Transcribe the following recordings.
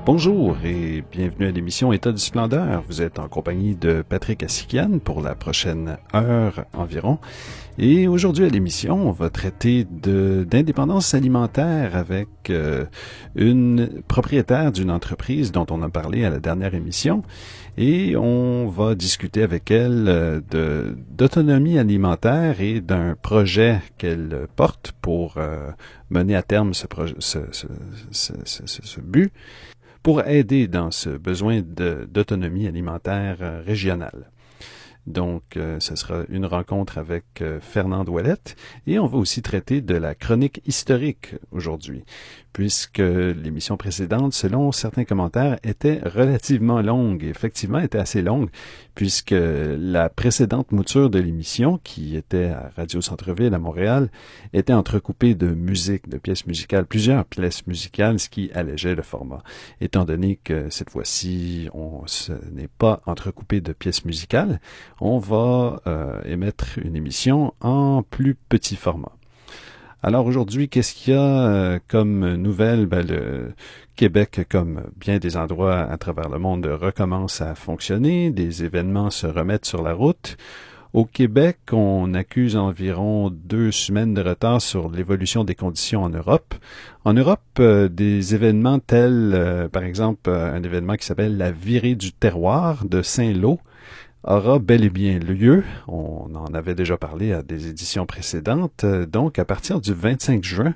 Bonjour et bienvenue à l'émission État du Splendeur. Vous êtes en compagnie de Patrick Assikian pour la prochaine heure environ. Et aujourd'hui à l'émission, on va traiter d'indépendance alimentaire avec une propriétaire d'une entreprise dont on a parlé à la dernière émission. Et on va discuter avec elle d'autonomie alimentaire et d'un projet qu'elle porte pour mener à terme ce but, pour aider dans ce besoin d'autonomie alimentaire régionale. Donc, ce sera une rencontre avec Fernande Ouellette et on va aussi traiter de la chronique historique aujourd'hui, puisque l'émission précédente, selon certains commentaires, était relativement longue. Effectivement, était assez longue, puisque la précédente mouture de l'émission, qui était à Radio Centre-Ville à Montréal, était entrecoupée de musique, de pièces musicales, plusieurs pièces musicales, ce qui allégeait le format. Étant donné que cette fois-ci, ce n'est pas entrecoupé de pièces musicales, on va émettre une émission en plus petit format. Alors aujourd'hui, qu'est-ce qu'il y a comme nouvelle? Le Québec, comme bien des endroits à travers le monde, recommence à fonctionner. Des événements se remettent sur la route. Au Québec, on accuse environ 2 semaines de retard sur l'évolution des conditions en Europe. En Europe, des événements tels, par exemple, un événement qui s'appelle la virée du terroir de Saint-Lô, aura bel et bien lieu. On en avait déjà parlé à des éditions précédentes. Donc, à partir du 25 juin,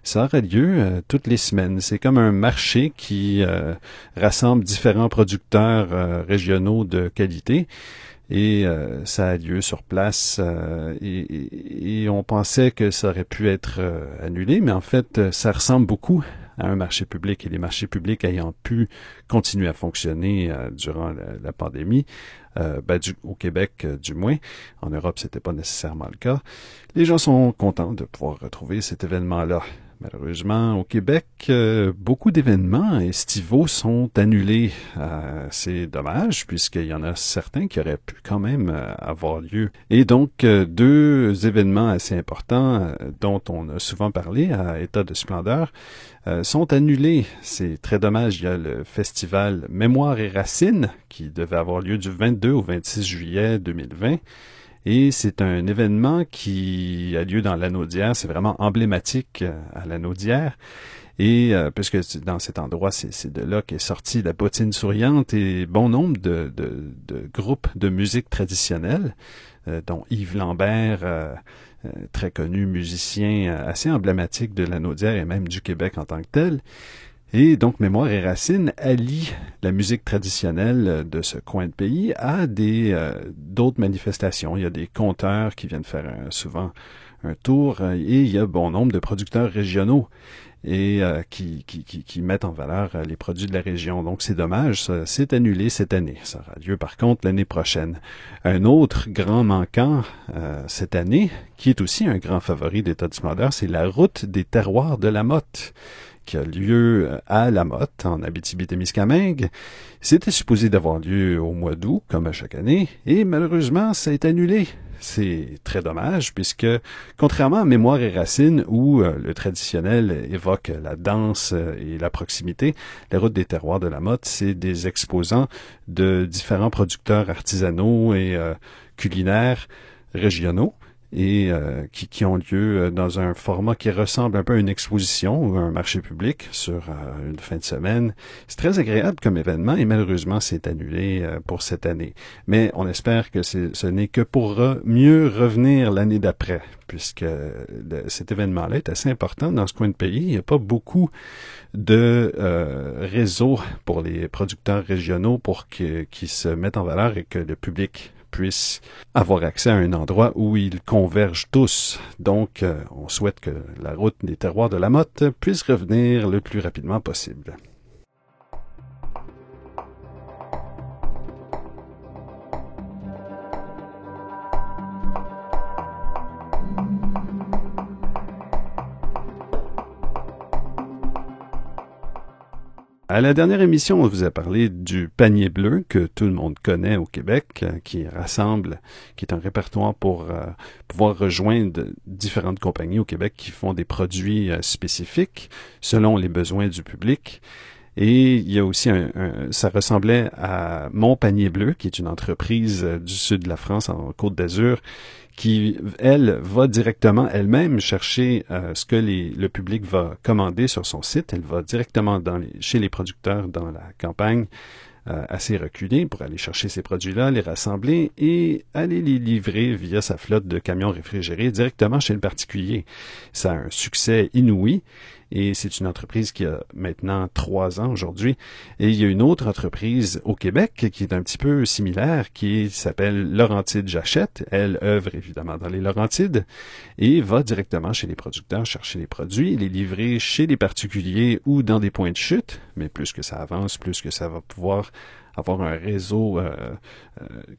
ça aura lieu toutes les semaines. C'est comme un marché qui rassemble différents producteurs régionaux de qualité. Et ça a lieu sur place et on pensait que ça aurait pu être annulé, mais en fait, ça ressemble beaucoup à un marché public et les marchés publics ayant pu continuer à fonctionner durant la pandémie, au Québec du moins. En Europe, c'était pas nécessairement le cas. Les gens sont contents de pouvoir retrouver cet événement-là. Malheureusement, au Québec, beaucoup d'événements estivaux sont annulés. C'est dommage, puisqu'il y en a certains qui auraient pu quand même avoir lieu. Et donc, 2 événements assez importants dont on a souvent parlé à État de Splendeur sont annulés. C'est très dommage. Il y a le festival Mémoire et Racines qui devait avoir lieu du 22 au 26 juillet 2020. Et c'est un événement qui a lieu dans Lanaudière. C'est vraiment emblématique à Lanaudière. Et puisque dans cet endroit, c'est de là qu'est sortie la bottine souriante et bon nombre de groupes de musique traditionnelle, dont Yves Lambert, très connu musicien assez emblématique de Lanaudière et même du Québec en tant que tel. Et donc, Mémoire et Racines allie la musique traditionnelle de ce coin de pays à d'autres manifestations. Il y a des conteurs qui viennent faire souvent un tour et il y a bon nombre de producteurs régionaux et qui mettent en valeur les produits de la région. Donc, c'est dommage, ça s'est annulé cette année. Ça aura lieu, par contre, l'année prochaine. Un autre grand manquant cette année, qui est aussi un grand favori d'État du Splendeur, c'est la route des terroirs de la Motte, qui a lieu à La Motte, en Abitibi-Témiscamingue. C'était supposé d'avoir lieu au mois d'août, comme à chaque année, et malheureusement, ça est annulé. C'est très dommage, puisque, contrairement à Mémoire et Racines, où le traditionnel évoque la danse et la proximité, la route des terroirs de La Motte, c'est des exposants de différents producteurs artisanaux et culinaires régionaux, et qui ont lieu dans un format qui ressemble un peu à une exposition ou à un marché public sur une fin de semaine. C'est très agréable comme événement et malheureusement c'est annulé pour cette année. Mais on espère que ce n'est que pour mieux revenir l'année d'après, puisque cet événement-là est assez important dans ce coin de pays. Il n'y a pas beaucoup de réseaux pour les producteurs régionaux pour qu'ils se mettent en valeur et que le public puissent avoir accès à un endroit où ils convergent tous. Donc, on souhaite que la route des terroirs de la Motte puisse revenir le plus rapidement possible. À la dernière émission, on vous a parlé du panier bleu que tout le monde connaît au Québec, qui rassemble, qui est un répertoire pour pouvoir rejoindre différentes compagnies au Québec qui font des produits spécifiques selon les besoins du public. Et il y a aussi ça ressemblait à Montpanier Bleu, qui est une entreprise du sud de la France, en Côte d'Azur, qui, elle, va directement elle-même chercher ce que le public va commander sur son site. Elle va directement chez les producteurs dans la campagne assez reculée pour aller chercher ces produits-là, les rassembler et aller les livrer via sa flotte de camions réfrigérés directement chez le particulier. Ça a un succès inouï. Et c'est une entreprise qui a maintenant 3 ans aujourd'hui. Et il y a une autre entreprise au Québec qui est un petit peu similaire, qui s'appelle Laurentide Jachette. Elle œuvre évidemment dans les Laurentides et va directement chez les producteurs chercher les produits, les livrer chez les particuliers ou dans des points de chute. Mais plus que ça avance, plus que ça va pouvoir avoir un réseau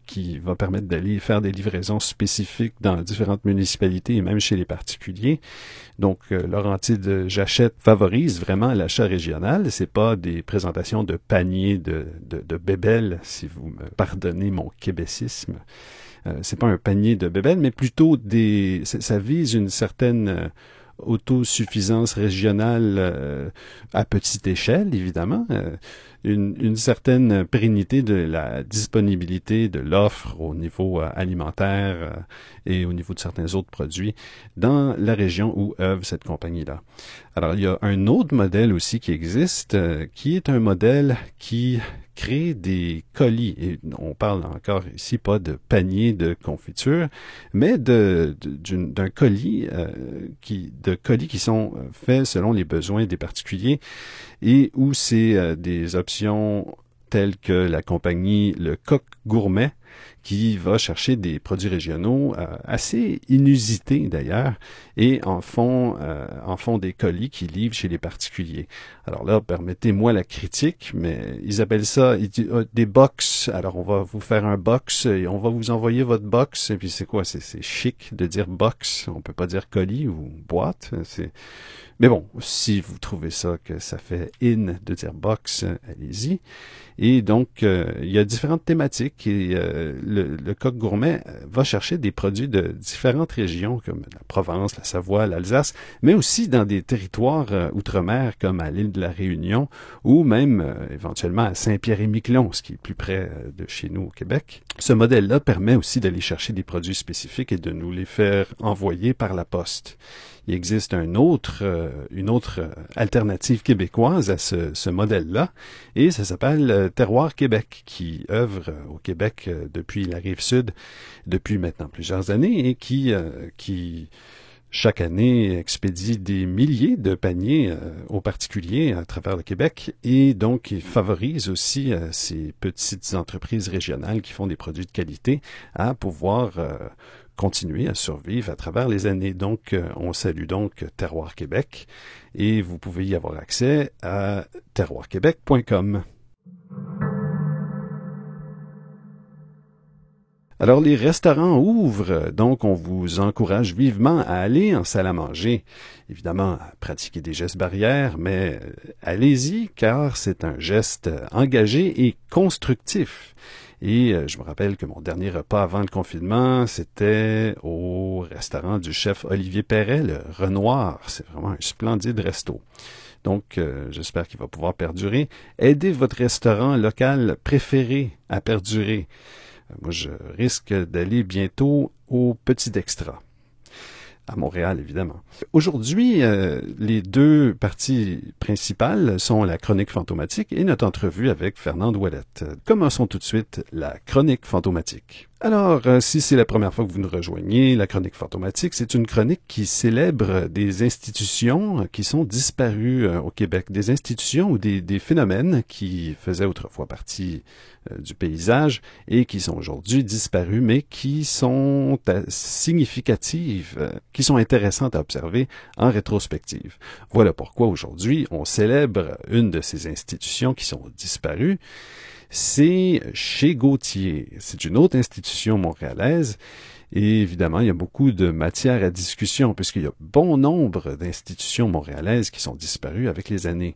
qui va permettre d'aller faire des livraisons spécifiques dans différentes municipalités et même chez les particuliers. Donc, Laurentide Jachette favorise vraiment l'achat régional. C'est pas des présentations de paniers de bébelles, si vous me pardonnez mon québécisme. C'est pas un panier de bébelles, mais plutôt ça vise une certaine autosuffisance régionale à petite échelle, évidemment. Une certaine pérennité de la disponibilité de l'offre au niveau alimentaire et au niveau de certains autres produits dans la région où œuvre cette compagnie-là. Alors, il y a un autre modèle aussi qui existe, qui est un modèle qui crée des colis. Et on parle encore ici pas de panier de confiture, mais d'un colis, de colis qui sont faits selon les besoins des particuliers et où c'est des options telles que la compagnie Le Coq Gourmet qui va chercher des produits régionaux assez inusités d'ailleurs et en font des colis qui livrent chez les particuliers. Alors là, permettez-moi la critique, mais ils appellent ça des box. Alors on va vous faire un box et on va vous envoyer votre box. Et puis c'est quoi? C'est chic de dire box. On peut pas dire colis ou boîte. Mais bon, si vous trouvez ça que ça fait in de dire box, allez-y. Et donc, il y a différentes thématiques et le Coq Gourmet va chercher des produits de différentes régions comme la Provence, la Savoie, l'Alsace, mais aussi dans des territoires outre-mer comme à l'île de la Réunion ou même éventuellement à Saint-Pierre-et-Miquelon, ce qui est plus près de chez nous au Québec. Ce modèle-là permet aussi d'aller chercher des produits spécifiques et de nous les faire envoyer par la poste. Il existe une autre alternative québécoise à ce modèle-là, et ça s'appelle Terroir Québec, qui œuvre au Québec depuis la Rive-Sud depuis maintenant plusieurs années et qui chaque année expédie des milliers de paniers aux particuliers à travers le Québec et donc il favorise aussi ces petites entreprises régionales qui font des produits de qualité à pouvoir continuer à survivre à travers les années. Donc, on salue donc Terroir Québec et vous pouvez y avoir accès à terroirquebec.com. Alors, les restaurants ouvrent, donc on vous encourage vivement à aller en salle à manger. Évidemment, à pratiquer des gestes barrières, mais allez-y car c'est un geste engagé et constructif. Et je me rappelle que mon dernier repas avant le confinement, c'était au restaurant du chef Olivier Perret, le Renoir. C'est vraiment un splendide resto. Donc, j'espère qu'il va pouvoir perdurer. Aidez votre restaurant local préféré à perdurer. Moi, je risque d'aller bientôt au Petit Extra. À Montréal, évidemment. Aujourd'hui, les deux parties principales sont la chronique fantomatique et notre entrevue avec Fernande Ouellette. Commençons tout de suite la chronique fantomatique. Alors, si c'est la première fois que vous nous rejoignez, la chronique fantomatique, c'est une chronique qui célèbre des institutions qui sont disparues au Québec, des institutions ou des phénomènes qui faisaient autrefois partie du paysage et qui sont aujourd'hui disparus, mais qui sont significatives, qui sont intéressantes à observer en rétrospective. Voilà pourquoi aujourd'hui, on célèbre une de ces institutions qui sont disparues. C'est chez Gauthier. C'est une autre institution montréalaise Et évidemment, il y a beaucoup de matière à discussion puisqu'il y a bon nombre d'institutions montréalaises qui sont disparues avec les années.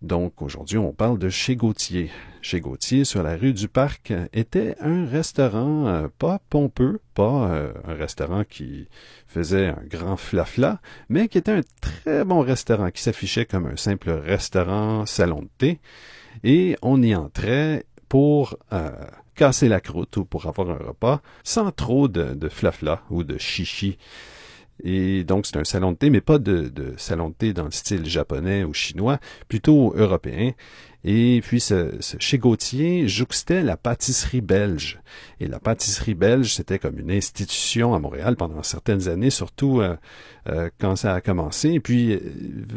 Donc aujourd'hui, on parle de Chez Gauthier. Chez Gauthier, sur la rue du Parc, était un restaurant pas pompeux, pas un restaurant qui faisait un grand flafla, mais qui était un très bon restaurant qui s'affichait comme un simple restaurant salon de thé. Et on y entrait pour casser la croûte ou pour avoir un repas sans trop de flafla ou de chichi. Et donc, c'est un salon de thé, mais pas de salon de thé dans le style japonais ou chinois, plutôt européen. Et puis, chez Gauthier jouxtait la pâtisserie belge. Et la pâtisserie belge, c'était comme une institution à Montréal pendant certaines années, surtout quand ça a commencé. Et puis,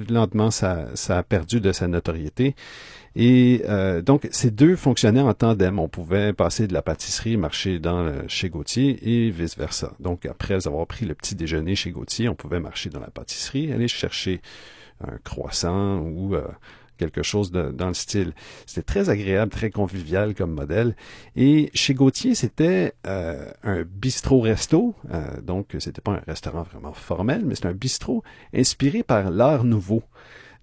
lentement, ça a perdu de sa notoriété. Et donc, ces deux fonctionnaient en tandem. On pouvait passer de la pâtisserie, marcher chez Gauthier et vice-versa. Donc, après avoir pris le petit déjeuner chez Gauthier, on pouvait marcher dans la pâtisserie, aller chercher un croissant ou quelque chose dans le style. C'était très agréable, très convivial comme modèle. Et chez Gauthier, c'était un bistrot-resto. Donc, c'était pas un restaurant vraiment formel, mais c'était un bistrot inspiré par l'art nouveau.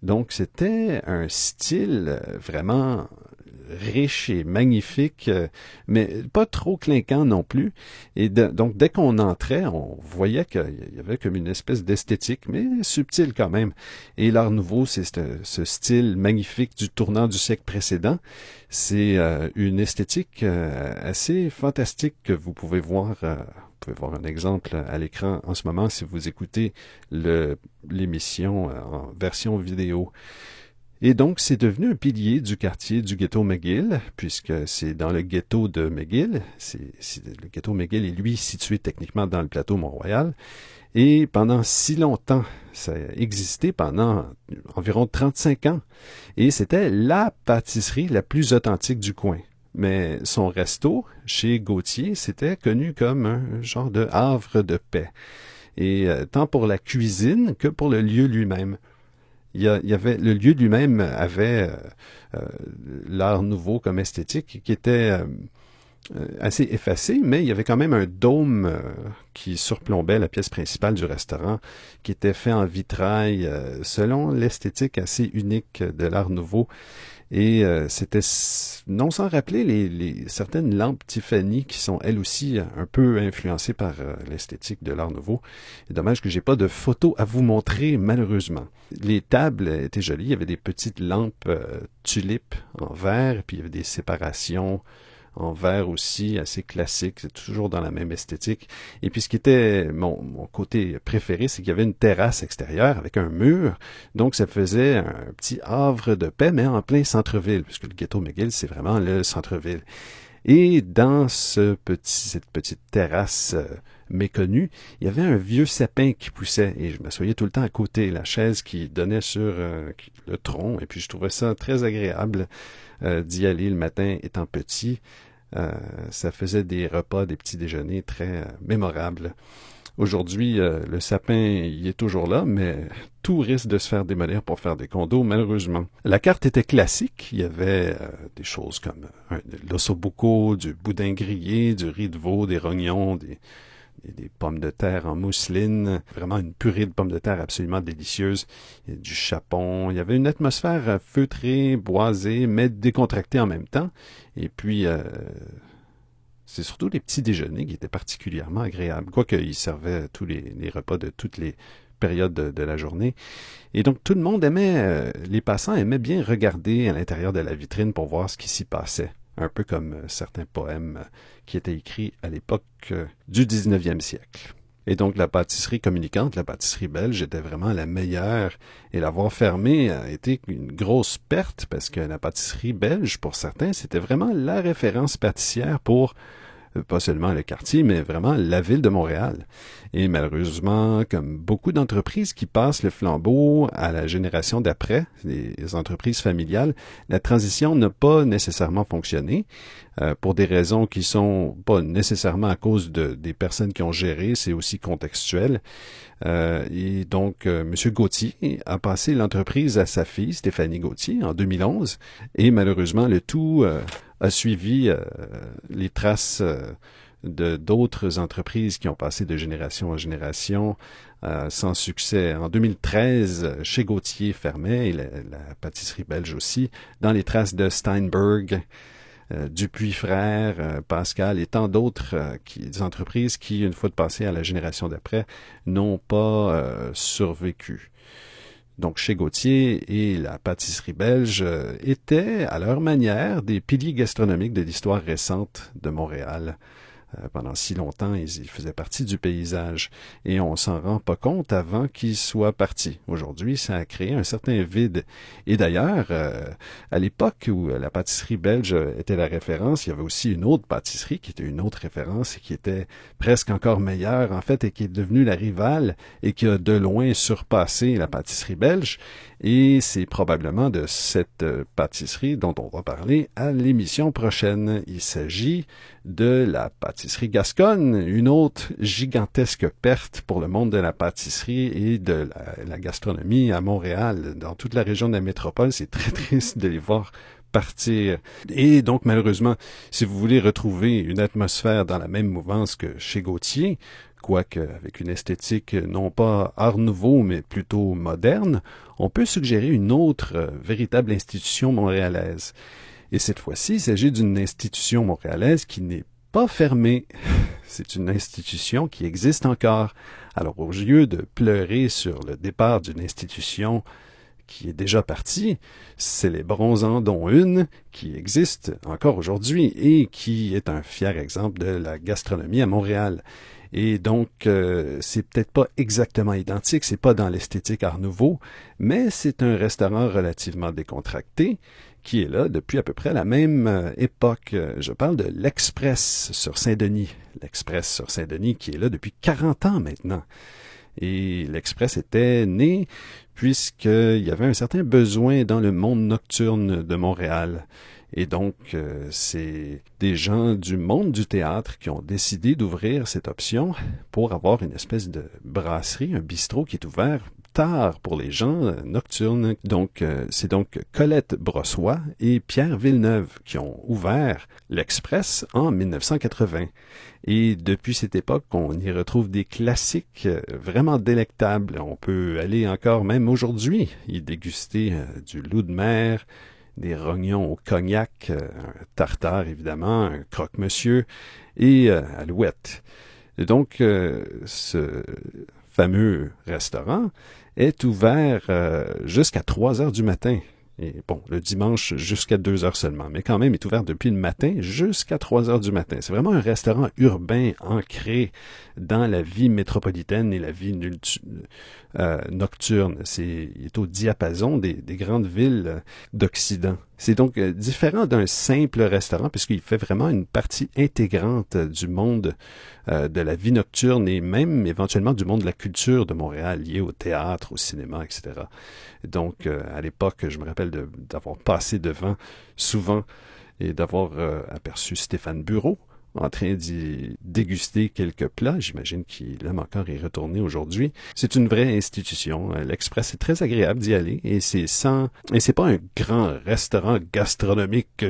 Donc, c'était un style vraiment riche et magnifique, mais pas trop clinquant non plus. Et donc, dès qu'on entrait, on voyait qu'il y avait comme une espèce d'esthétique, mais subtile quand même. Et l'art nouveau, c'est ce style magnifique du tournant du siècle précédent. C'est une esthétique assez fantastique que vous pouvez voir. Vous pouvez voir un exemple à l'écran en ce moment si vous écoutez l'émission en version vidéo. Et donc, c'est devenu un pilier du quartier du ghetto McGill, puisque c'est dans le ghetto de McGill. Le ghetto McGill est, lui, situé techniquement dans le plateau Mont-Royal. Et pendant si longtemps, ça a existé pendant environ 35 ans. Et c'était la pâtisserie la plus authentique du coin. Mais son resto, chez Gauthier, c'était connu comme un genre de havre de paix. Et tant pour la cuisine que pour le lieu lui-même. Le lieu lui-même avait l'art nouveau comme esthétique qui était assez effacé, mais il y avait quand même un dôme qui surplombait la pièce principale du restaurant, qui était fait en vitrail selon l'esthétique assez unique de l'art nouveau. Et c'était, non sans rappeler certaines lampes Tiffany qui sont elles aussi un peu influencées par l'esthétique de l'Art Nouveau. C'est dommage que j'ai pas de photos à vous montrer, malheureusement. Les tables étaient jolies, il y avait des petites lampes tulipes en verre, puis il y avait des séparations en verre aussi, assez classique, c'est toujours dans la même esthétique. Et puis ce qui était mon côté préféré, c'est qu'il y avait une terrasse extérieure avec un mur, donc ça faisait un petit havre de paix, mais en plein centre-ville, puisque le ghetto McGill, c'est vraiment le centre-ville. Et dans cette petite terrasse méconnue, il y avait un vieux sapin qui poussait, et je m'assoyais tout le temps à côté, la chaise qui donnait sur le tronc, et puis je trouvais ça très agréable d'y aller le matin étant petit. Ça faisait des repas, des petits déjeuners très mémorables. Aujourd'hui, le sapin, il est toujours là, mais tout risque de se faire démolir pour faire des condos, malheureusement. La carte était classique. Il y avait des choses comme de l'ossobuco, du boudin grillé, du riz de veau, des rognons, des pommes de terre en mousseline, vraiment une purée de pommes de terre absolument délicieuse, il y a du chapon, il y avait une atmosphère feutrée, boisée, mais décontractée en même temps, et puis c'est surtout les petits déjeuners qui étaient particulièrement agréables, quoique ils servaient tous les repas de toutes les périodes de la journée, et donc tout le monde aimait, les passants aimaient bien regarder à l'intérieur de la vitrine pour voir ce qui s'y passait. Un peu comme certains poèmes qui étaient écrits à l'époque du 19e siècle. Et donc la pâtisserie communicante, la pâtisserie belge, était vraiment la meilleure. Et l'avoir fermée a été une grosse perte parce que la pâtisserie belge, pour certains, c'était vraiment la référence pâtissière pour pas seulement le quartier, mais vraiment la ville de Montréal. Et malheureusement, comme beaucoup d'entreprises qui passent le flambeau à la génération d'après, les entreprises familiales, la transition n'a pas nécessairement fonctionné pour des raisons qui sont pas nécessairement à cause des personnes qui ont géré, c'est aussi contextuel. Et donc, M. Gauthier a passé l'entreprise à sa fille, Stéphanie Gauthier, en 2011, et malheureusement, le tout a suivi les traces de d'autres entreprises qui ont passé de génération en génération sans succès. En 2013, Chez Gaultier fermait, et la pâtisserie belge aussi, dans les traces de Steinberg, Dupuis Frères, Pascal et tant d'autres entreprises qui, une fois de passé à la génération d'après, n'ont pas survécu. Donc, Chez Gaultier et la pâtisserie belge étaient, à leur manière, des piliers gastronomiques de l'histoire récente de Montréal. Pendant si longtemps, ils faisaient partie du paysage et on s'en rend pas compte avant qu'ils soient partis. Aujourd'hui, ça a créé un certain vide. Et d'ailleurs, à l'époque où la pâtisserie belge était la référence, il y avait aussi une autre pâtisserie qui était une autre référence et qui était presque encore meilleure en fait et qui est devenue la rivale et qui a de loin surpassé la pâtisserie belge. Et c'est probablement de cette pâtisserie dont on va parler à l'émission prochaine. Il s'agit de la pâtisserie Gasconne, une autre gigantesque perte pour le monde de la pâtisserie et de la gastronomie à Montréal. Dans toute la région de la métropole, c'est très triste de les voir partir. Et donc, malheureusement, si vous voulez retrouver une atmosphère dans la même mouvance que Chez Gaultier, quoique avec une esthétique non pas art nouveau, mais plutôt moderne, on peut suggérer une autre véritable institution montréalaise. Et cette fois-ci, il s'agit d'une institution montréalaise qui n'est pas fermée. C'est une institution qui existe encore. Alors, au lieu de pleurer sur le départ d'une institution qui est déjà partie, célébrons-en dont une qui existe encore aujourd'hui et qui est un fier exemple de la gastronomie à Montréal. Et donc, c'est peut-être pas exactement identique, c'est pas dans l'esthétique Art Nouveau, mais c'est un restaurant relativement décontracté qui est là depuis à peu près la même époque. Je parle de l'Express sur Saint-Denis. L'Express sur Saint-Denis qui est là depuis 40 ans maintenant. Et l'Express était né puisqu'il y avait un certain besoin dans le monde nocturne de Montréal. Et donc, c'est des gens du monde du théâtre qui ont décidé d'ouvrir cette option pour avoir une espèce de brasserie, un bistrot qui est ouvert tard pour les gens nocturnes. Donc, c'est donc Colette Brossoit et Pierre Villeneuve qui ont ouvert l'Express en 1980. Et depuis cette époque, on y retrouve des classiques vraiment délectables. On peut aller encore même aujourd'hui y déguster du loup de mer, des rognons au cognac, un tartare évidemment, un croque-monsieur et alouette. Et donc, ce fameux restaurant est ouvert jusqu'à 3 heures du matin. Et bon, le dimanche jusqu'à 2 heures seulement, mais quand même, il est ouvert depuis le matin jusqu'à 3 heures du matin. C'est vraiment un restaurant urbain ancré dans la vie métropolitaine et la vie nocturne. Il est au diapason des grandes villes d'Occident. C'est donc différent d'un simple restaurant puisqu'il fait vraiment une partie intégrante du monde de la vie nocturne et même éventuellement du monde de la culture de Montréal lié au théâtre, au cinéma, etc. Donc, à l'époque, je me rappelle d'avoir passé devant souvent et d'avoir aperçu Stéphane Bureau en train d'y déguster quelques plats. J'imagine qu'il aime encore y retourner aujourd'hui. C'est une vraie institution. L'Express est très agréable d'y aller et c'est pas un grand restaurant gastronomique.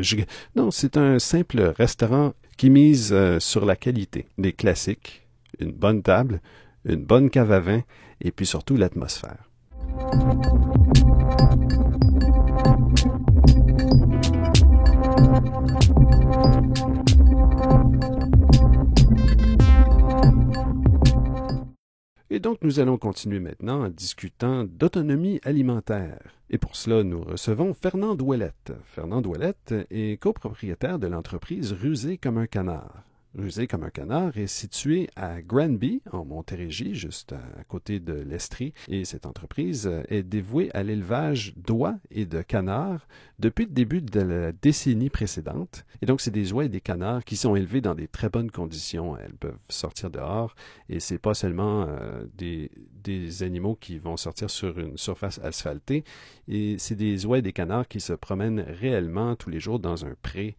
Non, c'est un simple restaurant qui mise sur la qualité, des classiques, une bonne table, une bonne cave à vin et puis surtout l'atmosphère. Et donc, nous allons continuer maintenant en discutant d'autonomie alimentaire. Et pour cela, nous recevons Fernand Ouellette. Fernand Ouellette est copropriétaire de l'entreprise Rusé comme un canard. Rusé comme un canard est situé à Granby, en Montérégie, juste à côté de l'Estrie. Et cette entreprise est dévouée à l'élevage d'oies et de canards depuis le début de la décennie précédente. Et donc, c'est des oies et des canards qui sont élevés dans des très bonnes conditions. Elles peuvent sortir dehors et c'est pas seulement des animaux qui vont sortir sur une surface asphaltée. Et c'est des oies et des canards qui se promènent réellement tous les jours dans un pré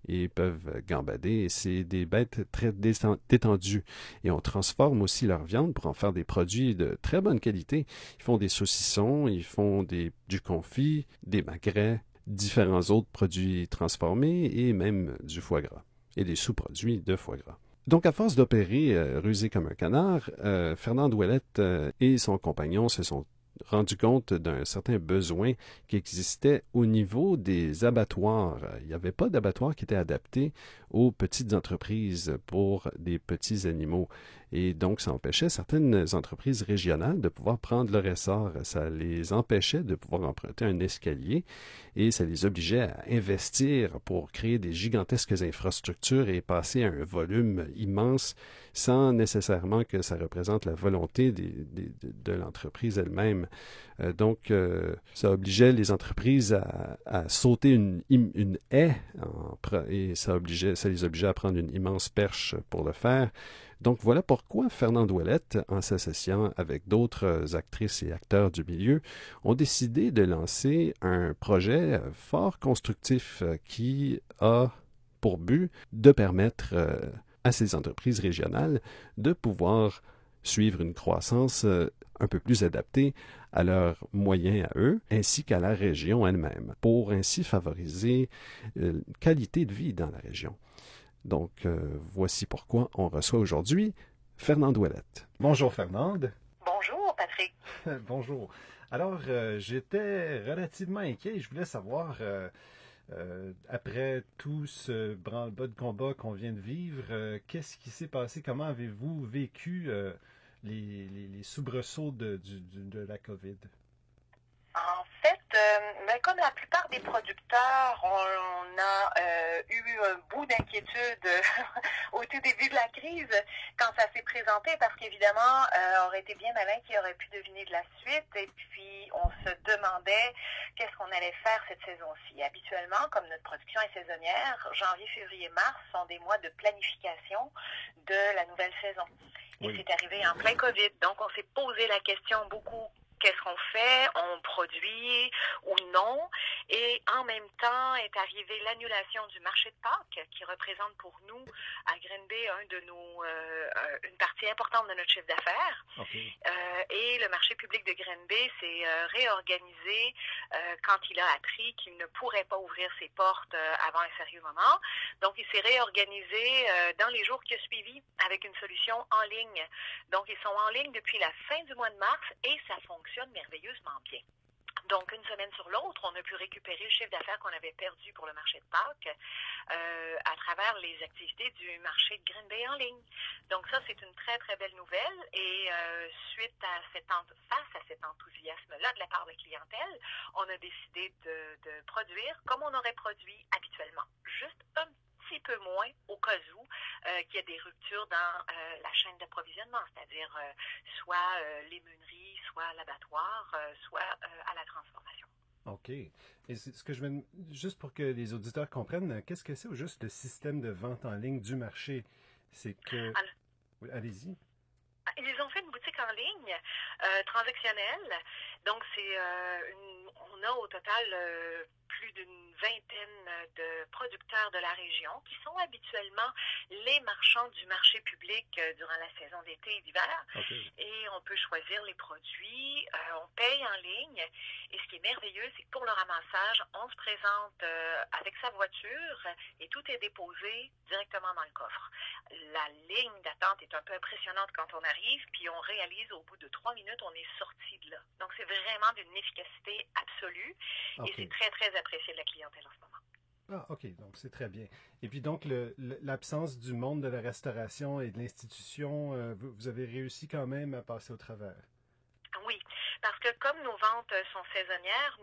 et peuvent gambader. Et c'est des bêtes très détendues. Et on transforme aussi leur viande pour en faire des produits de très bonne qualité. Ils font des saucissons, ils font du confit, des magrets, différents autres produits transformés et même du foie gras et des sous-produits de foie gras. Donc, à force d'opérer rusé comme un canard, Fernand Ouellette et son compagnon se sont rendus compte d'un certain besoin qui existait au niveau des abattoirs. Il n'y avait pas d'abattoir qui était adapté aux petites entreprises pour des petits animaux. Et donc, ça empêchait certaines entreprises régionales de pouvoir prendre leur essor. Ça les empêchait de pouvoir emprunter un escalier et ça les obligeait à investir pour créer des gigantesques infrastructures et passer à un volume immense sans nécessairement que ça représente la volonté de l'entreprise elle-même. Donc, ça obligeait les entreprises à sauter une haie et ça les obligeait à prendre une immense perche pour le faire. Donc, voilà pourquoi Fernand Ouellette, en s'associant avec d'autres actrices et acteurs du milieu, ont décidé de lancer un projet fort constructif qui a pour but de permettre à ces entreprises régionales de pouvoir suivre une croissance un peu plus adaptée à leurs moyens à eux, ainsi qu'à la région elle-même, pour ainsi favoriser une qualité de vie dans la région. Donc, voici pourquoi on reçoit aujourd'hui Fernande Ouellette. Bonjour Fernande. Bonjour Patrick. Bonjour. Alors, j'étais relativement inquiet. Je voulais savoir, après tout ce branle-bas de combat qu'on vient de vivre, qu'est-ce qui s'est passé? Comment avez-vous vécu les soubresauts de la COVID? En fait, comme la plupart des producteurs, on a eu un bout d'inquiétude au tout début de la crise quand ça s'est présenté parce qu'évidemment, on aurait été bien malin qui aurait pu deviner de la suite et puis on se demandait qu'est-ce qu'on allait faire cette saison-ci. Habituellement, comme notre production est saisonnière, janvier, février, mars sont des mois de planification de la nouvelle saison. Et oui. C'est arrivé en plein COVID, donc on s'est posé la question beaucoup. Qu'est-ce qu'on fait? On produit ou non? Et en même temps est arrivée l'annulation du marché de Pâques, qui représente pour nous, à Green Bay, une partie importante de notre chiffre d'affaires. Okay. Et le marché public de Green Bay s'est réorganisé quand il a appris qu'il ne pourrait pas ouvrir ses portes avant un sérieux moment. Donc, il s'est réorganisé dans les jours qui ont suivi avec une solution en ligne. Donc, ils sont en ligne depuis la fin du mois de mars et ça fonctionne merveilleusement bien. Donc, une semaine sur l'autre, on a pu récupérer le chiffre d'affaires qu'on avait perdu pour le marché de Pâques à travers les activités du marché de Green Bay en ligne. Donc, ça, c'est une très, très belle nouvelle. Et face à cet enthousiasme-là de la part de la clientèle, on a décidé de produire comme on aurait produit habituellement. Juste un petit peu moins au cas où qu'il y a des ruptures dans la chaîne d'approvisionnement, c'est-à-dire soit les meuneries, soit l'abattoir, soit à la transformation. OK. Et ce que juste pour que les auditeurs comprennent, qu'est-ce que c'est au juste le système de vente en ligne du marché? C'est que... Alors, oui, allez-y. Ils ont fait une boutique en ligne transactionnelle. Donc, on a au total plus d'une vingtaine de producteurs de la région qui sont habituellement les marchands du marché public durant la saison d'été et d'hiver. Okay. Et on peut choisir les produits, on paye en ligne. Et ce qui est merveilleux, c'est que pour le ramassage, on se présente avec sa voiture et tout est déposé directement dans le coffre. La ligne d'attente est un peu impressionnante quand on arrive, puis on réalise au bout de 3 minutes, on est sorti de là. Donc, c'est vraiment d'une efficacité absolue. Okay. Et c'est très, très apprécié de la clientèle en ce moment. Ah, OK. Donc, c'est très bien. Et puis, donc, l'absence du monde de la restauration et de l'institution, vous avez réussi quand même à passer au travers? Oui, parce que comme nos ventes sont saisonnières,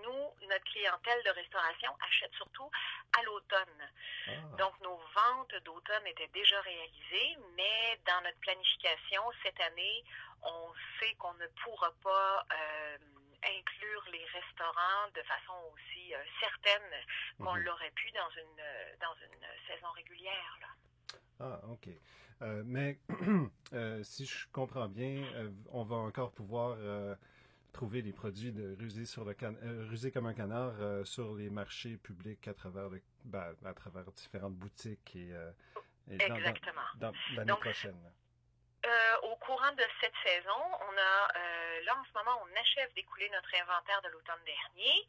notre clientèle de restauration achète surtout à l'automne. Ah. Donc, nos ventes d'automne étaient déjà réalisées, mais dans notre planification, cette année, on sait qu'on ne pourra pas inclure les restaurants de façon aussi certaine qu'on l'aurait pu dans une saison régulière, là. Ah, OK. Mais si je comprends bien, on va encore pouvoir trouver des produits de rusé comme un canard sur les marchés publics à travers différentes boutiques et exactement. Dans l'année prochaine. Au courant de cette saison, là en ce moment, on achève d'écouler notre inventaire de l'automne dernier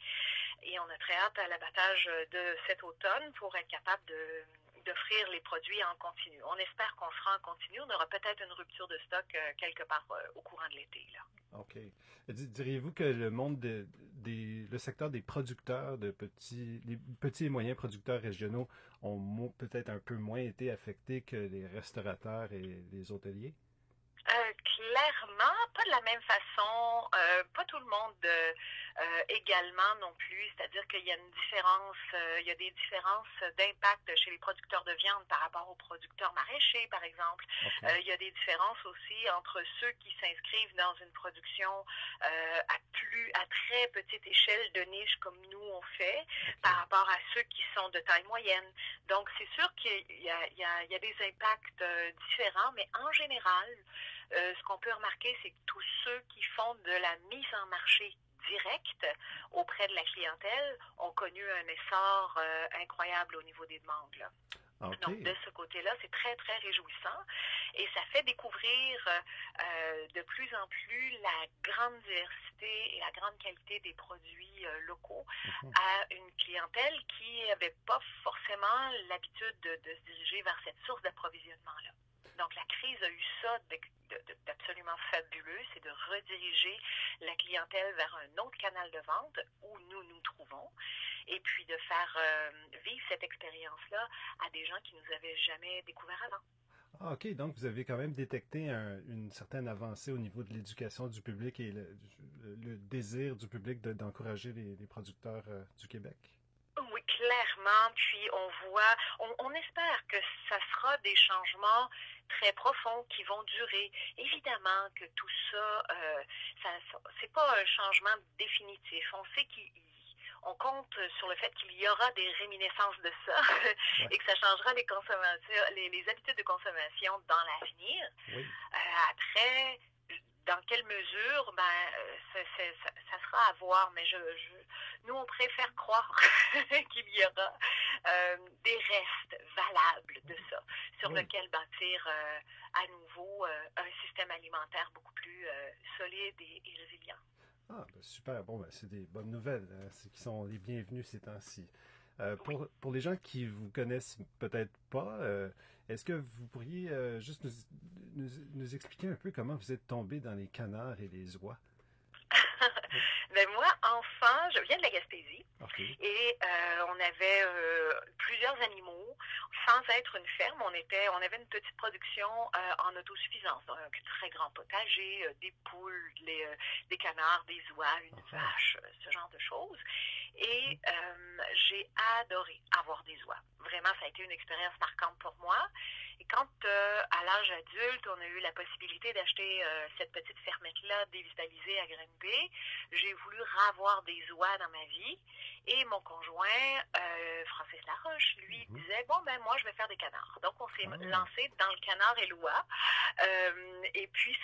et on a très hâte à l'abattage de cet automne pour être capable de d'offrir les produits en continu. On espère qu'on sera en continu. On aura peut-être une rupture de stock quelque part au courant de l'été, là. OK. Diriez-vous que le monde le secteur des producteurs, les petits et moyens producteurs régionaux peut-être un peu moins été affectés que les restaurateurs et les hôteliers? Clairement, pas de la même façon, pas tout le monde également non plus, c'est-à-dire qu'il y a une différence, il y a des différences d'impact chez les producteurs de viande par rapport aux producteurs maraîchers, par exemple. Okay. Il y a des différences aussi entre ceux qui s'inscrivent dans une production à très petite échelle de niche comme nous on fait, par rapport à ceux qui sont de taille moyenne. Donc c'est sûr qu'il y a des impacts différents, mais en général, ce qu'on peut remarquer, c'est que tous ceux qui font de la mise en marché directe auprès de la clientèle ont connu un essor incroyable au niveau des demandes, là. Okay. Donc, de ce côté-là, c'est très, très réjouissant. Et ça fait découvrir de plus en plus la grande diversité et la grande qualité des produits locaux à une clientèle qui n'avait pas forcément l'habitude de se diriger vers cette source d'approvisionnement-là. Donc, la crise a eu ça d'absolument fabuleux, c'est de rediriger la clientèle vers un autre canal de vente où nous nous trouvons et puis de faire vivre cette expérience-là à des gens qui nous avaient jamais découvert avant. Ah, OK. Donc, vous avez quand même détecté une certaine avancée au niveau de l'éducation du public et le désir du public d'encourager les producteurs du Québec? Oui, clairement. Puis on espère que ça sera des changements très profonds qui vont durer. Évidemment que tout ça, c'est pas un changement définitif. On sait on compte sur le fait qu'il y aura des réminiscences de ça et que ça changera les habitudes de consommation dans l'avenir. Oui. Après, dans quelle mesure, ça sera à voir, mais nous, on préfère croire qu'il y aura des restes valables de ça, sur lequel bâtir à nouveau un système alimentaire beaucoup plus solide et résilient. Ah, ben super. Bon, c'est des bonnes nouvelles, qui sont les bienvenues ces temps-ci. Pour les gens qui vous connaissent peut-être pas, est-ce que vous pourriez juste nous expliquer un peu comment vous êtes tombé dans les canards et les oies? Moi, enfant, je viens de la Gaspésie. Okay. Et on avait plusieurs animaux, sans être une ferme. On avait une petite production en autosuffisance, donc un très grand potager, des poules, des canards, des oies, une vache, ce genre de choses. Et j'ai adoré avoir des oies. Vraiment, ça a été une expérience marquante pour moi. Et quand, à l'âge adulte, on a eu la possibilité d'acheter cette petite fermette-là dévitalisée à Granby, j'ai voulu ravoir des oies dans ma vie. Et mon conjoint, Francis Laroche, lui, disait, moi, je vais faire des canards. Donc, on s'est lancé dans le canard et l'oie. Et puis,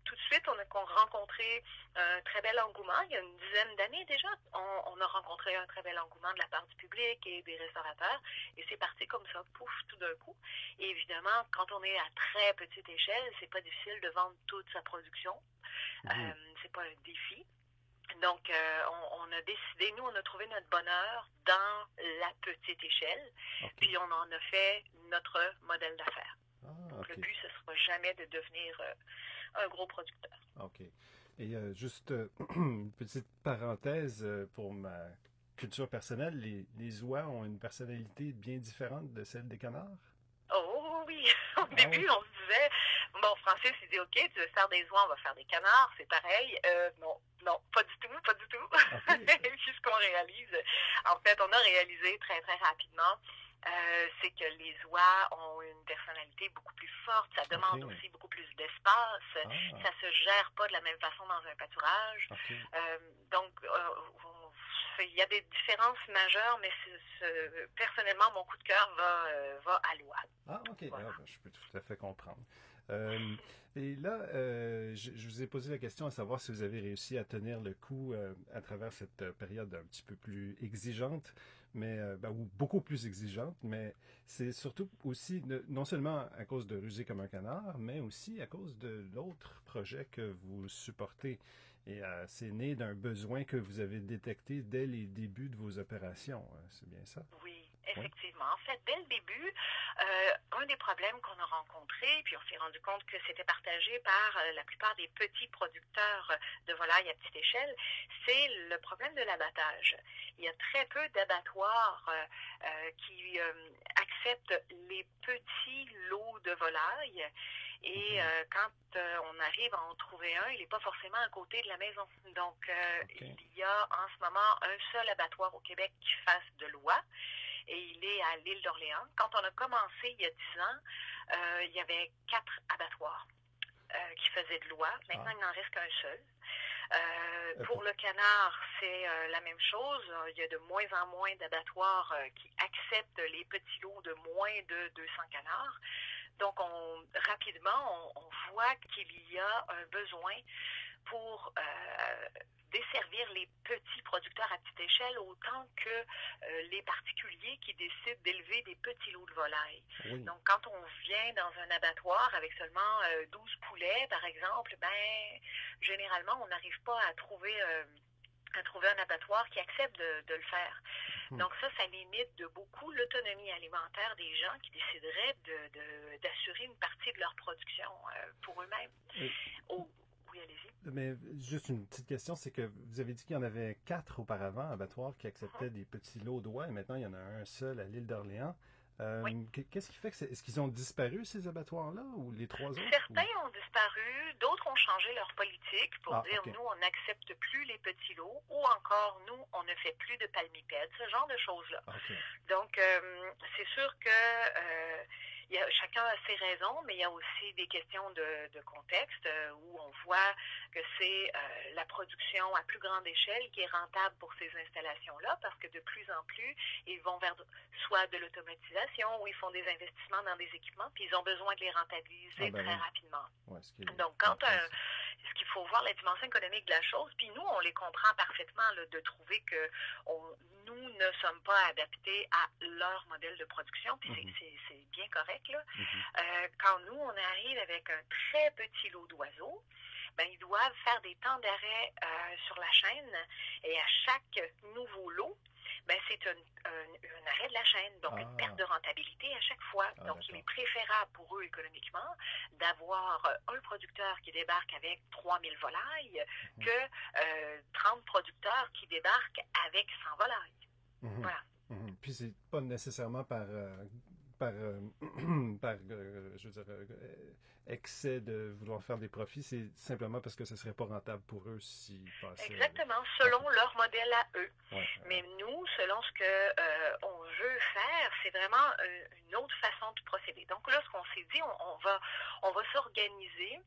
tout de suite, on a rencontré un très bel engouement. Il y a une dizaine d'années déjà, on a rencontré un très bel engouement de la part du public et des restaurateurs. Et c'est parti comme ça, pouf, tout d'un coup. Et évidemment, quand on est à très petite échelle, c'est pas difficile de vendre toute sa production. C'est pas un défi. Donc, on a décidé, nous, on a trouvé notre bonheur dans la petite échelle. Okay. Puis, on en a fait notre modèle d'affaires. Donc, le but, ce ne sera jamais de devenir un gros producteur. OK. Et juste une petite parenthèse pour ma culture personnelle, les oies ont une personnalité bien différente de celle des canards? Oh oui! Au début, on se disait, Francis, il dit, OK, tu veux faire des oies, on va faire des canards, c'est pareil. Non, pas du tout. Okay. Puis ce qu'on réalise, en fait, on a réalisé très, très rapidement, c'est que les oies ont une personnalité beaucoup plus forte, ça demande aussi beaucoup plus d'espace, ça se gère pas de la même façon dans un pâturage. Donc, il y a des différences majeures, mais personnellement, mon coup de cœur va à l'oie. Ah, OK. Voilà. Je peux tout à fait comprendre. Et là, je vous ai posé la question à savoir si vous avez réussi à tenir le coup à travers cette période un petit peu plus exigeante, mais ou beaucoup plus exigeante, mais c'est surtout aussi non seulement à cause de Rusé comme un canard, mais aussi à cause de l'autre projet que vous supportez. Et c'est né d'un besoin que vous avez détecté dès les débuts de vos opérations. C'est bien ça? Oui. effectivement. En fait, dès le début, un des problèmes qu'on a rencontrés, puis on s'est rendu compte que c'était partagé par la plupart des petits producteurs de volailles à petite échelle, c'est le problème de l'abattage. Il y a très peu d'abattoirs qui acceptent les petits lots de volailles. Et quand on arrive à en trouver un, il n'est pas forcément à côté de la maison. Donc, il y a en ce moment un seul abattoir au Québec qui fasse de l'oie. Et il est à l'île d'Orléans. Quand on a commencé il y a 10 ans, il y avait 4 abattoirs qui faisaient de l'oie. Maintenant, il n'en reste qu'un seul. Pour le canard, c'est la même chose. Il y a de moins en moins d'abattoirs qui acceptent les petits lots de moins de 200 canards. Donc, rapidement, on voit qu'il y a un besoin pour desservir les petits producteurs à petite échelle autant que les particuliers qui décident d'élever des petits lots de volailles. Oui. Donc, quand on vient dans un abattoir avec seulement 12 poulets, par exemple, généralement, on n'arrive pas à trouver un abattoir qui accepte de le faire. Donc ça limite de beaucoup l'autonomie alimentaire des gens qui décideraient d'assurer une partie de leur production pour eux-mêmes. Oui, allez-y. Mais juste une petite question, c'est que vous avez dit qu'il y en avait 4 auparavant, abattoirs, qui acceptaient des petits lots d'oie, et maintenant il y en a un seul à l'île d'Orléans. Oui. Qu'est-ce qui fait que est-ce qu'ils ont disparu, ces abattoirs-là, ou les 3 autres? Certains ont disparu, d'autres ont changé leur politique pour dire nous, on n'accepte plus les petits lots, ou encore nous, on ne fait plus de palmipèdes, ce genre de choses-là. Donc, c'est sûr que chacun a ses raisons, mais il y a aussi des questions de contexte où on voit que c'est la production à plus grande échelle qui est rentable pour ces installations-là, parce que de plus en plus, ils vont vers soit de l'automatisation ou ils font des investissements dans des équipements, puis ils ont besoin de les rentabiliser très rapidement. Ouais, donc, ce qu'il faut voir la dimension économique de la chose, puis nous, on les comprend parfaitement là, de trouver que nous ne sommes pas adaptés à leur modèle de production, puis c'est bien correct. Là. Quand nous, on arrive avec un très petit lot d'oiseaux, ils doivent faire des temps d'arrêt sur la chaîne, et à chaque nouveau lot, c'est un arrêt de la chaîne, donc une perte de rentabilité à chaque fois. Donc, il est préférable pour eux économiquement d'avoir un producteur qui débarque avec 3000 volailles que 30 producteurs qui débarquent avec 100 volailles. Voilà. Puis, c'est pas nécessairement par excès de vouloir faire des profits, c'est simplement parce que ce serait pas rentable pour eux s'ils passaient... Exactement, selon leur modèle à eux. Mais nous, selon ce que on veut faire, c'est vraiment une autre façon de procéder. Donc là, ce qu'on s'est dit, on va s'organiser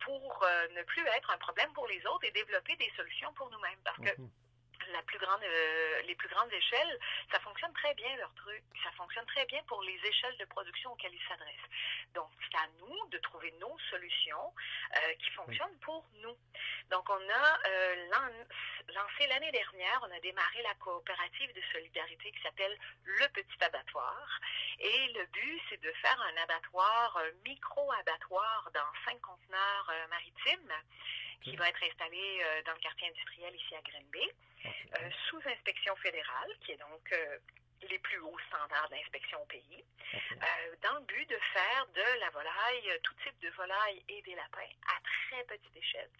pour ne plus être un problème pour les autres et développer des solutions pour nous-mêmes. Parce que les plus grandes échelles, ça fonctionne très bien leur truc. Ça fonctionne très bien pour les échelles de production auxquelles ils s'adressent. Donc, c'est à nous de trouver nos solutions qui fonctionnent pour nous. Donc, on a lancé l'année dernière, on a démarré la coopérative de solidarité qui s'appelle Le Petit Abattoir. Et le but, c'est de faire un abattoir, un micro-abattoir dans 5 conteneurs maritimes qui va être installé dans le quartier industriel ici à Green Bay. Sous inspection fédérale, qui est donc les plus hauts standards d'inspection au pays, dans le but de faire de la volaille, tout type de volaille et des lapins à très petite échelle.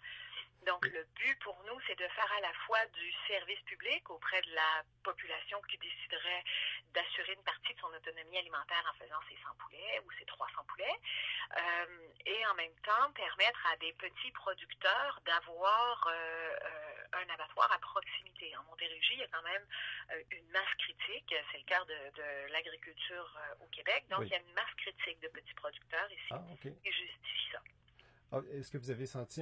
Donc, le but pour nous, c'est de faire à la fois du service public auprès de la population qui déciderait d'assurer une partie de son autonomie alimentaire en faisant ses 100 poulets ou ses 300 poulets, et en même temps permettre à des petits producteurs d'avoir un abattoir à proximité. En Montérégie, il y a quand même une masse critique, c'est le cas de l'agriculture au Québec, donc il y a une masse critique de petits producteurs ici qui justifie ça. Est-ce que vous avez senti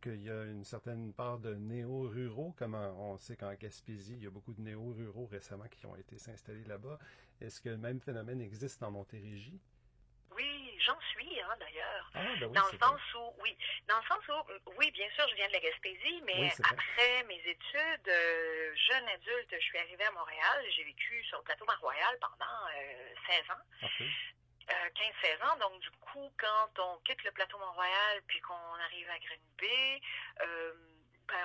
qu'il y a une certaine part de néo-ruraux, comme on sait qu'en Gaspésie, il y a beaucoup de néo-ruraux récemment qui ont été s'installer là-bas. Est-ce que le même phénomène existe en Montérégie? Oui, j'en suis, d'ailleurs. Oui, dans le sens où, oui, bien sûr, je viens de la Gaspésie, mais après mes études, jeune adulte, je suis arrivée à Montréal. J'ai vécu sur le plateau Mont-Royal pendant 16 ans. 15-16 ans, donc du coup, quand on quitte le plateau Mont-Royal puis qu'on arrive à Green Bay,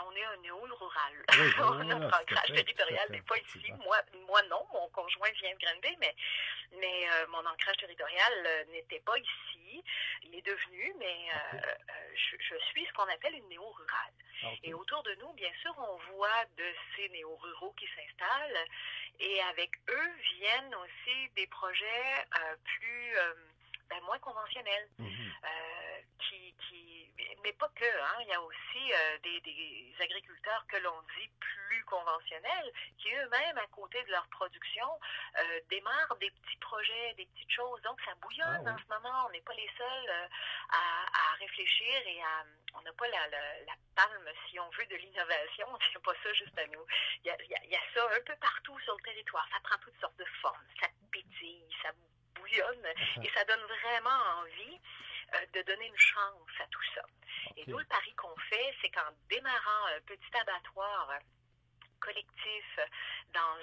On est un néo-rural. Oui, Notre ancrage territorial n'est pas ici. Moi, non. Mon conjoint vient de Granby, mais mon ancrage territorial n'était pas ici. Il est devenu, mais je suis ce qu'on appelle une néo-rurale. Et autour de nous, bien sûr, on voit de ces néo-ruraux qui s'installent. Et avec eux viennent aussi des projets plus... moins conventionnels, mais pas que. Il y a aussi des agriculteurs que l'on dit plus conventionnels, qui eux-mêmes, à côté de leur production, démarrent des petits projets, des petites choses. Donc, ça bouillonne en ce moment. On n'est pas les seuls à réfléchir et on n'a pas la palme, si on veut, de l'innovation. C'est pas ça juste à nous. Il y a ça un peu partout sur le territoire. Ça prend toutes sortes de formes. Ça pétille, ça bouillonne et ça donne vraiment envie de donner une chance à tout ça. Et nous, le pari qu'on fait, c'est qu'en démarrant un petit abattoir collectif dans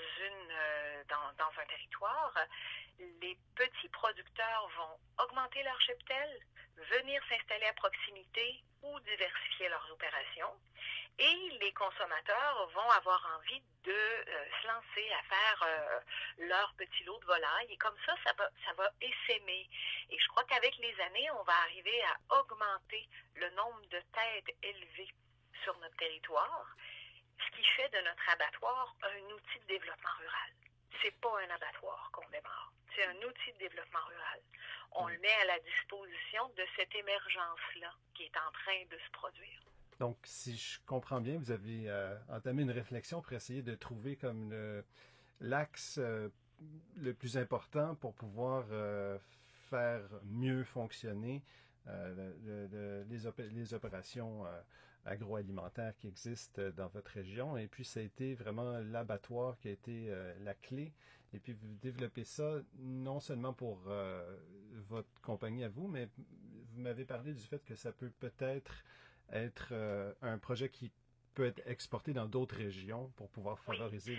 un territoire, les petits producteurs vont augmenter leur cheptel, venir s'installer à proximité ou diversifier leurs opérations. Et les consommateurs vont avoir envie de se lancer à faire leur petit lot de volailles. Et comme ça va essaimer. Et je crois qu'avec les années, on va arriver à augmenter le nombre de têtes élevées sur notre territoire, ce qui fait de notre abattoir un outil de développement rural. C'est pas un abattoir qu'on démarre. C'est un outil de développement rural. On le met à la disposition de cette émergence-là qui est en train de se produire. Donc, si je comprends bien, vous avez entamé une réflexion pour essayer de trouver comme l'axe le plus important pour pouvoir faire mieux fonctionner les opérations agroalimentaires qui existent dans votre région. Et puis, ça a été vraiment l'abattoir qui a été la clé. Et puis, vous développez ça non seulement pour votre compagnie à vous, mais vous m'avez parlé du fait que ça peut peut-être être un projet qui peut être exporté dans d'autres régions pour pouvoir favoriser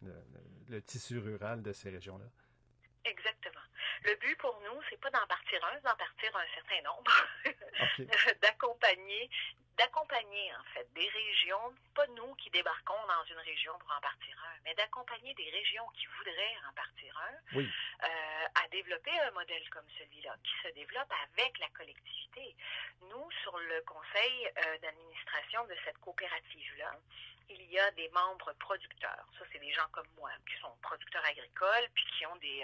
le tissu rural de ces régions-là. Exactement. Le but pour nous, c'est pas d'en partir un certain nombre, d'accompagner en fait des régions, pas nous qui débarquons dans une région pour en partir un, mais d'accompagner des régions qui voudraient en partir un, à développer un modèle comme celui-là, qui se développe avec la collectivité. Nous, sur le conseil d'administration de cette coopérative-là, il y a des membres producteurs. Ça, c'est des gens comme moi qui sont producteurs agricoles puis qui ont des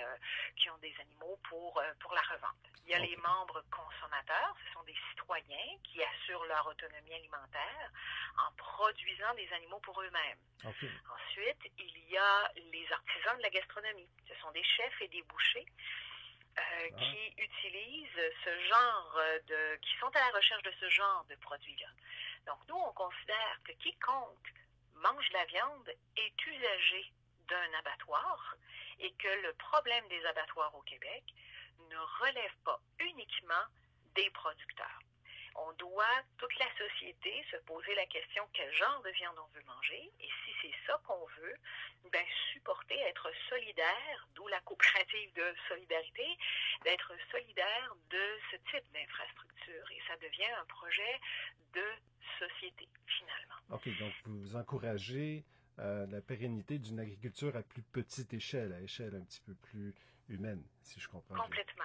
animaux pour la revente. Il y a les membres consommateurs, ce sont des citoyens qui assurent leur autonomie alimentaire en produisant des animaux pour eux-mêmes. Ensuite, il y a les artisans de la gastronomie. Ce sont des chefs et des bouchers qui utilisent qui sont à la recherche de ce genre de produits-là. Donc, nous, on considère que quiconque mange de la viande est usager d'un abattoir et que le problème des abattoirs au Québec ne relève pas uniquement des producteurs. On doit, toute la société, se poser la question quel genre de viande on veut manger et si c'est ça qu'on veut, supporter, être solidaire, d'où la coopérative de solidarité, d'être solidaire de ce type d'infrastructure et ça devient un projet de société, finalement. OK, donc vous encouragez la pérennité d'une agriculture à plus petite échelle, à échelle un petit peu plus humaine, si je comprends bien. Complètement.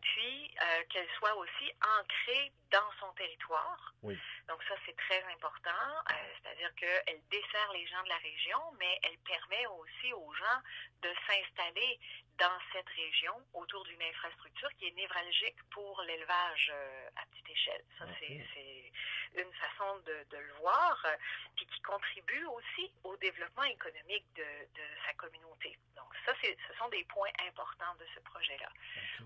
Puis, qu'elle soit aussi ancrée dans son territoire. Donc ça, c'est très important. C'est-à-dire qu'elle dessert les gens de la région, mais elle permet aussi aux gens de s'installer dans cette région autour d'une infrastructure qui est névralgique pour l'élevage à petite échelle. Ça, c'est une façon de le voir, puis qui contribue aussi au développement économique de sa communauté. Donc ça, ce sont des points importants de ce projet-là.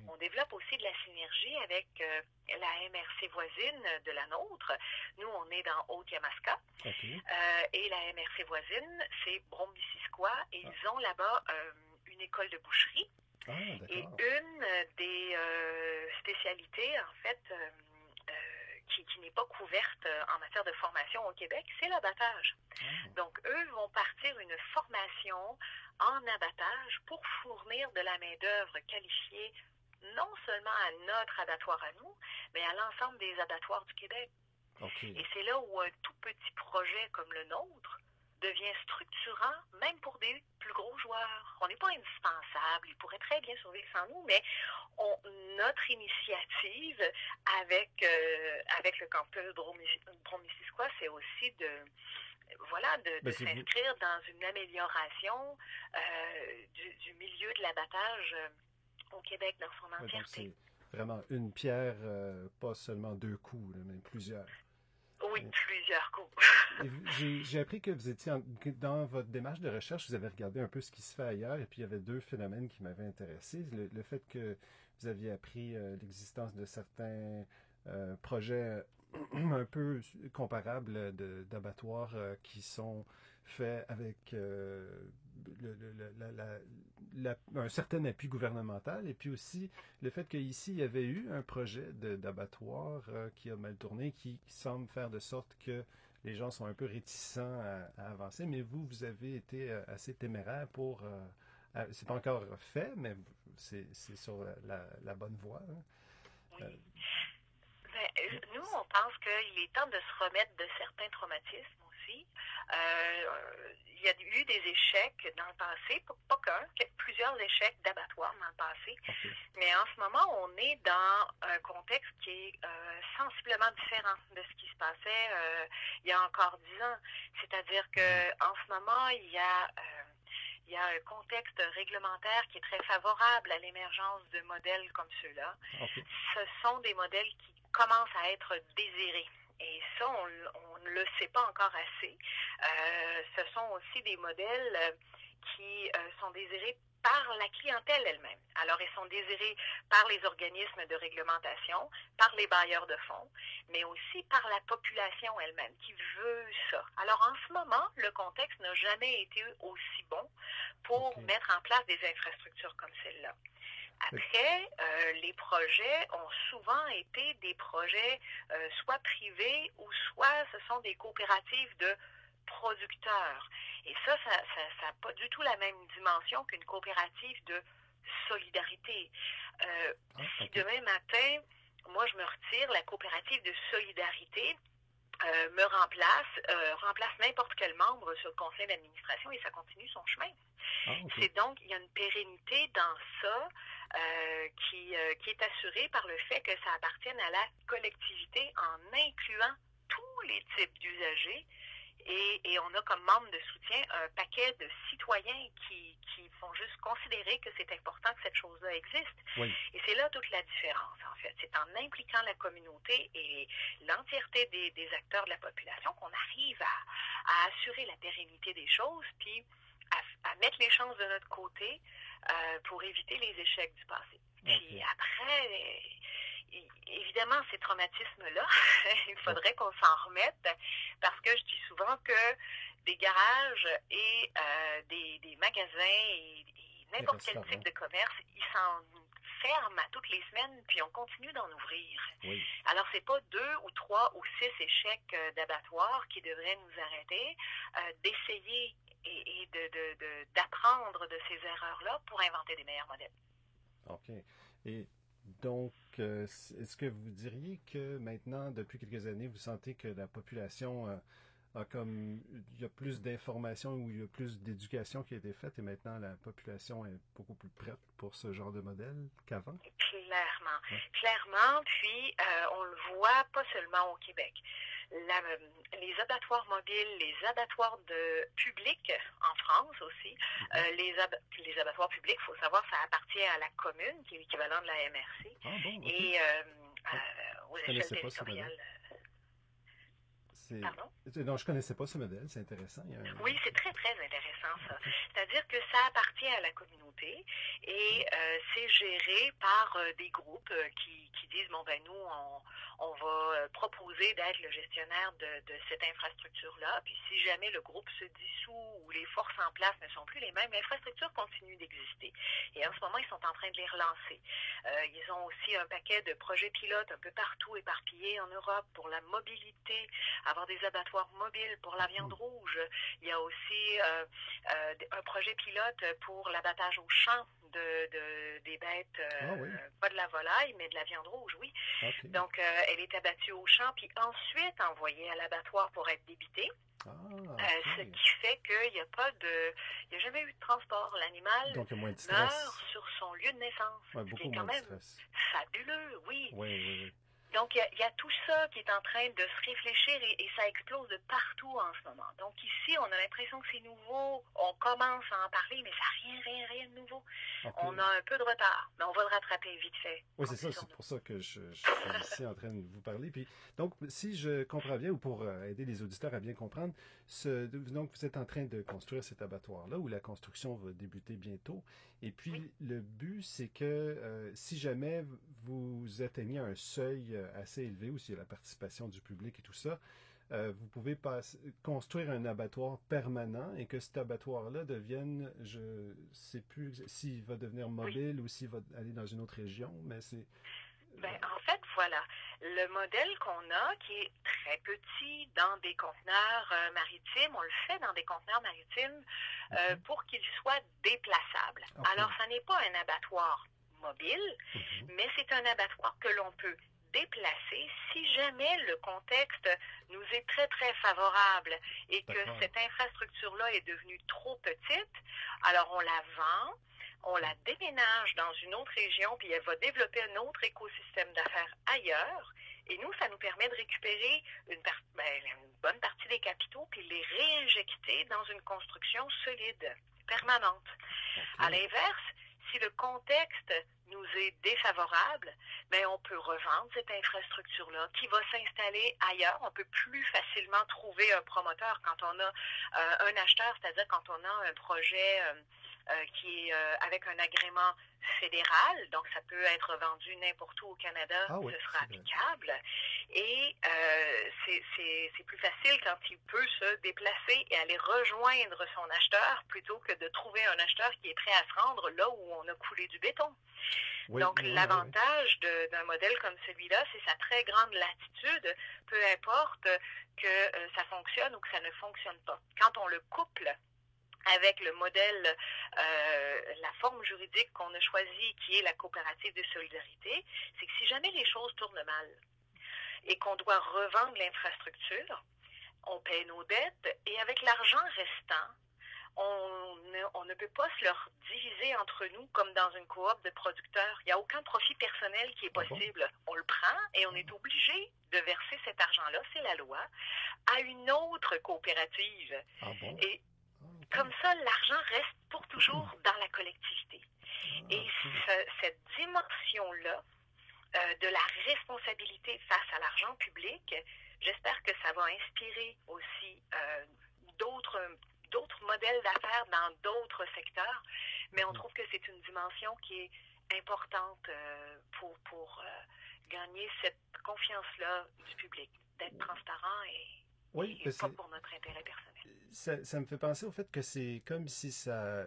On développe aussi de la synergie avec la MRC voisine de la nôtre. Nous, on est dans Haute-Yamaska. Et la MRC voisine, c'est Brome-Missisquoi. Et ils ont là-bas une école de boucherie. Et une des spécialités, en fait, qui n'est pas couverte en matière de formation au Québec, c'est l'abattage. Donc, eux vont partir une formation en abattage pour fournir de la main-d'œuvre qualifiée non seulement à notre abattoir à nous, mais à l'ensemble des abattoirs du Québec. Okay. Et c'est là où un tout petit projet comme le nôtre devient structurant, même pour des plus gros joueurs. On n'est pas indispensable, ils pourraient très bien survivre sans nous, mais notre initiative avec le campus Brome-Missisquoi, c'est aussi de s'inscrire dans une amélioration du milieu de l'abattage au Québec dans son entièreté. Donc c'est vraiment une pierre, pas seulement deux coups, mais plusieurs. Oui, plusieurs coups. J'ai appris que vous étiez dans votre démarche de recherche, vous avez regardé un peu ce qui se fait ailleurs, et puis il y avait deux phénomènes qui m'avaient intéressé. Le fait que vous aviez appris l'existence de certains projets un peu comparables d'abattoirs qui sont faits avec un certain appui gouvernemental, et puis aussi le fait qu'ici, il y avait eu un projet d'abattoir qui a mal tourné, qui semble faire de sorte que les gens sont un peu réticents à avancer, mais vous avez été assez téméraire pour... c'est pas encore fait, mais c'est sur la bonne voie. Hein? Oui. Nous, on pense qu'il est temps de se remettre de certains traumatismes aussi. Il y a eu des échecs dans le passé, pas qu'un, plusieurs échecs d'abattoirs dans le passé. Okay. Mais en ce moment, on est dans un contexte qui est sensiblement différent de ce qui se passait il y a encore 10 ans. C'est-à-dire qu'en ce moment, il y a un contexte réglementaire qui est très favorable à l'émergence de modèles comme ceux-là. Okay. Ce sont des modèles qui commencent à être désirés. Et ça, on ne le sait pas encore assez. Ce sont aussi des modèles qui sont désirés par la clientèle elle-même. Alors, ils sont désirés par les organismes de réglementation, par les bailleurs de fonds, mais aussi par la population elle-même qui veut ça. Alors, en ce moment, le contexte n'a jamais été aussi bon pour mettre en place des infrastructures comme celle-là. Après, les projets ont souvent été des projets soit privés ou soit ce sont des coopératives de producteurs. Et ça n'a pas du tout la même dimension qu'une coopérative de solidarité. Si demain matin, moi je me retire, la coopérative de solidarité me remplace n'importe quel membre sur le conseil d'administration et ça continue son chemin. C'est donc, il y a une pérennité dans ça qui est assurée par le fait que ça appartienne à la collectivité en incluant tous les types d'usagers. Et on a comme membre de soutien un paquet de citoyens qui font juste considérer que c'est important que cette chose-là existe. Oui. Et c'est là toute la différence, en fait. C'est en impliquant la communauté et l'entièreté des acteurs de la population qu'on arrive à assurer la pérennité des choses, puis à mettre les chances de notre côté pour éviter les échecs du passé. Puis après... Évidemment, ces traumatismes-là, il faudrait qu'on s'en remette parce que je dis souvent que des garages et des magasins et n'importe quel type de commerce, ils s'en ferment à toutes les semaines puis on continue d'en ouvrir. Oui. Alors, c'est pas 2 ou 3 ou 6 échecs d'abattoirs qui devraient nous arrêter d'essayer et d'apprendre de ces erreurs-là pour inventer des meilleurs modèles. OK. Et donc, est-ce que vous diriez que maintenant, depuis quelques années, vous sentez que la population il y a plus d'informations ou il y a plus d'éducation qui a été faite et maintenant la population est beaucoup plus prête pour ce genre de modèle qu'avant? Clairement. Ouais. Clairement, puis on le voit pas seulement au Québec. Les abattoirs mobiles, les abattoirs publics en France aussi, les abattoirs publics, il faut savoir, ça appartient à la commune, qui est l'équivalent de la MRC, et aux échelles territoriales. Pardon? Non, je connaissais pas ce modèle, c'est intéressant. Oui, c'est très, très intéressant, ça. C'est-à-dire que ça appartient à la communauté et c'est géré par des groupes qui disent, bon, ben nous, on va proposer d'être le gestionnaire de cette infrastructure-là, puis si jamais le groupe se dissout ou les forces en place ne sont plus les mêmes, l'infrastructure continue d'exister. Et en ce moment, ils sont en train de les relancer. Ils ont aussi un paquet de projets pilotes un peu partout éparpillés en Europe pour la mobilité, avoir des abattoirs mobiles pour la viande rouge. Il y a aussi un projet pilote pour l'abattage au champ des bêtes, Oui. pas de la volaille, mais de la viande rouge, oui. OK. Donc, elle est abattue au champ, puis ensuite envoyée à l'abattoir pour être débitée. Ce OK. qui fait qu'il n'y a pas de... Il n'y a jamais eu de transport. L'animal Donc, il y a moins de meurt stress. sur son lieu de naissance. Ouais, Ce qui beaucoup est moins quand de même stress. fabuleux, oui. Oui. Donc, il y a tout ça qui est en train de se réfléchir et ça explose de partout en ce moment. Donc, ici, on a l'impression que c'est nouveau. On commence à en parler, mais ça n'a rien de nouveau. OK. On a un peu de retard, mais on va le rattraper vite fait. Oui, c'est ça. C'est pour ça que je suis ici en train de vous parler. Puis, donc, si je comprends bien, ou pour aider les auditeurs à bien comprendre, donc, vous êtes en train de construire cet abattoir-là, où la construction va débuter bientôt. Et puis, Oui. le but, c'est que si jamais vous atteignez un seuil assez élevé, où il y a la participation du public et tout ça, vous pouvez construire un abattoir permanent et que cet abattoir-là devienne, je ne sais plus s'il va devenir mobile ou s'il va aller dans une autre région, mais c'est... En fait, voilà. Le modèle qu'on a, qui est très petit dans des conteneurs maritimes, on le fait dans des conteneurs maritimes pour qu'il soit déplaçable. Okay. Alors, ça n'est pas un abattoir mobile, mais c'est un abattoir que l'on peut déplacer si jamais le contexte nous est très, très favorable et que cette infrastructure-là est devenue trop petite. Alors, on la vend. On la déménage dans une autre région, puis elle va développer un autre écosystème d'affaires ailleurs. Et nous, ça nous permet de récupérer une bonne partie des capitaux, puis les réinjecter dans une construction solide, permanente. Okay. À l'inverse, si le contexte nous est défavorable, on peut revendre cette infrastructure-là qui va s'installer ailleurs. On peut plus facilement trouver un promoteur quand on a un acheteur, c'est-à-dire quand on a un projet qui est avec un agrément fédéral, donc ça peut être vendu n'importe où au Canada, ce sera applicable. Et c'est plus facile quand il peut se déplacer et aller rejoindre son acheteur plutôt que de trouver un acheteur qui est prêt à se rendre là où on a coulé du béton. Oui, donc l'avantage d'un modèle comme celui-là, c'est sa très grande latitude, peu importe que ça fonctionne ou que ça ne fonctionne pas. Quand on le couple avec le modèle, la forme juridique qu'on a choisie, qui est la coopérative de solidarité, c'est que si jamais les choses tournent mal et qu'on doit revendre l'infrastructure, on paie nos dettes et avec l'argent restant, on ne peut pas se le diviser entre nous comme dans une coop de producteurs. Il n'y a aucun profit personnel qui est possible. On le prend et on est obligé de verser cet argent-là, c'est la loi, à une autre coopérative. Et comme ça, l'argent reste pour toujours dans la collectivité. Et cette dimension-là de la responsabilité face à l'argent public, j'espère que ça va inspirer aussi d'autres modèles d'affaires dans d'autres secteurs, mais on trouve que c'est une dimension qui est importante pour gagner cette confiance-là du public, d'être transparent et pas pour notre intérêt personnel. Ça me fait penser au fait que c'est comme si ça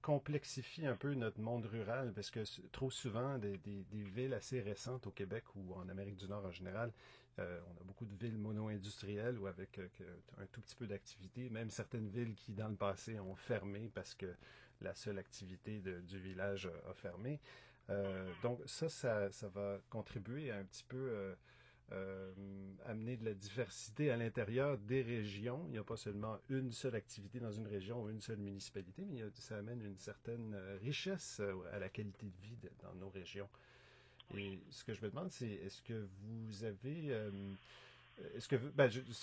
complexifie un peu notre monde rural, parce que trop souvent, des villes assez récentes au Québec ou en Amérique du Nord en général, on a beaucoup de villes mono-industrielles ou avec un tout petit peu d'activité, même certaines villes qui, dans le passé, ont fermé parce que la seule activité du village a fermé. Donc ça va contribuer à un petit peu amener de la diversité à l'intérieur des régions. Il n'y a pas seulement une seule activité dans une région ou une seule municipalité, mais ça amène une certaine richesse à la qualité de vie dans nos régions. Et ce que je me demande, c'est est-ce que vous avez...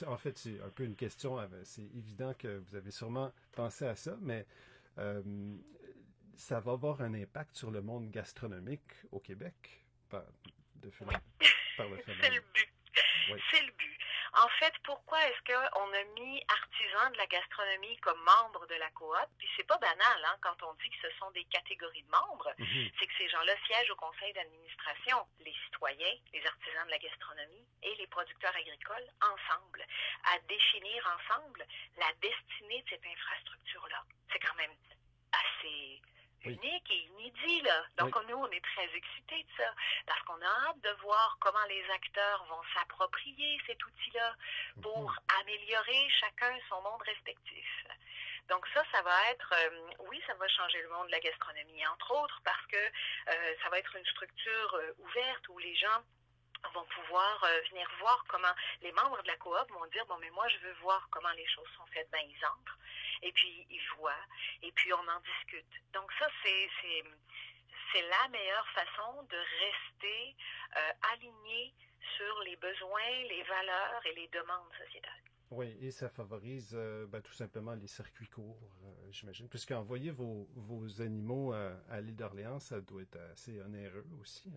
en fait, c'est un peu une question. C'est évident que vous avez sûrement pensé à ça, mais ça va avoir un impact sur le monde gastronomique au Québec par le phénomène. C'est le but. Oui. C'est le but. En fait, pourquoi est-ce qu'on a mis artisans de la gastronomie comme membres de la coop? Puis c'est pas banal, hein, quand on dit que ce sont des catégories de membres, c'est que ces gens-là siègent au conseil d'administration, les citoyens, les artisans de la gastronomie et les producteurs agricoles ensemble, à définir ensemble la destinée de cette infrastructure-là. C'est quand même assez unique et inédit, là. Donc, nous, on est très excités de ça, parce qu'on a hâte de voir comment les acteurs vont s'approprier cet outil-là pour améliorer chacun son monde respectif. Donc ça va être, oui, ça va changer le monde de la gastronomie, entre autres, parce que ça va être une structure ouverte où les gens vont pouvoir venir voir comment les membres de la coop vont dire, bon, mais moi, je veux voir comment les choses sont faites. Ben, ils entrent, et puis ils voient, et puis on en discute. Donc ça, c'est la meilleure façon de rester aligné sur les besoins, les valeurs et les demandes sociétales. Oui, et ça favorise tout simplement les circuits courts, j'imagine. Puisqu'envoyer vos animaux à l'île d'Orléans, ça doit être assez onéreux aussi.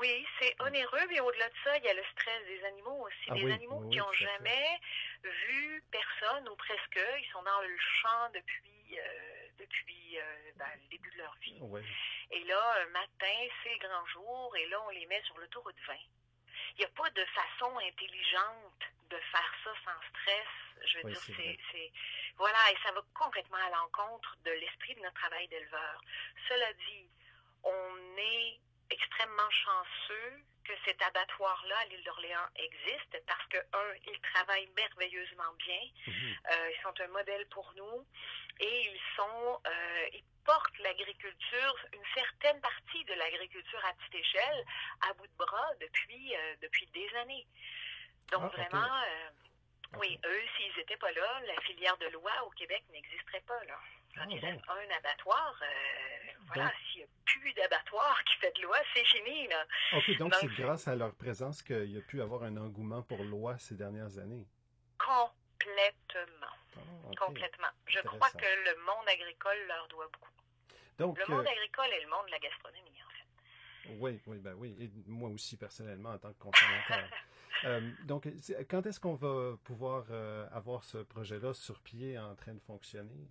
Oui, c'est onéreux, mais au-delà de ça, il y a le stress des animaux aussi. Des animaux qui n'ont jamais vu personne, ou presque. Ils sont dans le champ depuis le début de leur vie. Oui. Et là, un matin, c'est grand jour, et là, on les met sur l'autoroute 20. Il n'y a pas de façon intelligente de faire ça sans stress. Je veux dire, voilà, et ça va complètement à l'encontre de l'esprit de notre travail d'éleveur. Cela dit, on est extrêmement chanceux que cet abattoir-là à l'île d'Orléans existe parce que, ils travaillent merveilleusement bien. Ils sont un modèle pour nous et ils portent l'agriculture, une certaine partie de l'agriculture à petite échelle, à bout de bras depuis des années. Donc vraiment, oui, eux, s'ils n'étaient pas là, la filière de loi au Québec n'existerait pas, là. Quand il reste un abattoir, voilà, s'il n'y a plus d'abattoir qui fait de l'oie, c'est fini, là. OK, donc c'est grâce à leur présence qu'il y a pu avoir un engouement pour l'oie ces dernières années. Complètement. Complètement. Je crois que le monde agricole leur doit beaucoup. Donc, le monde agricole et le monde de la gastronomie, en fait. Oui, et moi aussi, personnellement, en tant que consommateur. Donc, quand est-ce qu'on va pouvoir avoir ce projet-là sur pied en train de fonctionner?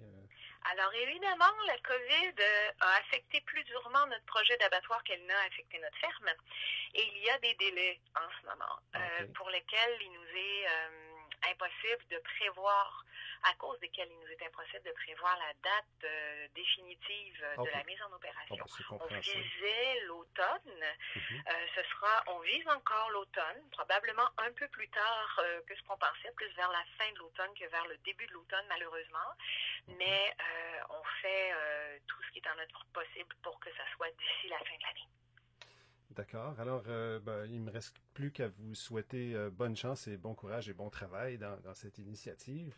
Alors, évidemment, la COVID a affecté plus durement notre projet d'abattoir qu'elle n'a affecté notre ferme. Et il y a des délais en ce moment pour lesquels il nous est impossible de prévoir, à cause desquels il nous est impossible de prévoir la date définitive de la mise en opération. On visait l'automne. On vise encore l'automne, probablement un peu plus tard que ce qu'on pensait, plus vers la fin de l'automne que vers le début de l'automne, malheureusement. Mais on fait tout ce qui est en notre possible pour que ça soit d'ici la fin de l'année. D'accord. Alors, il ne me reste plus qu'à vous souhaiter bonne chance et bon courage et bon travail dans cette initiative.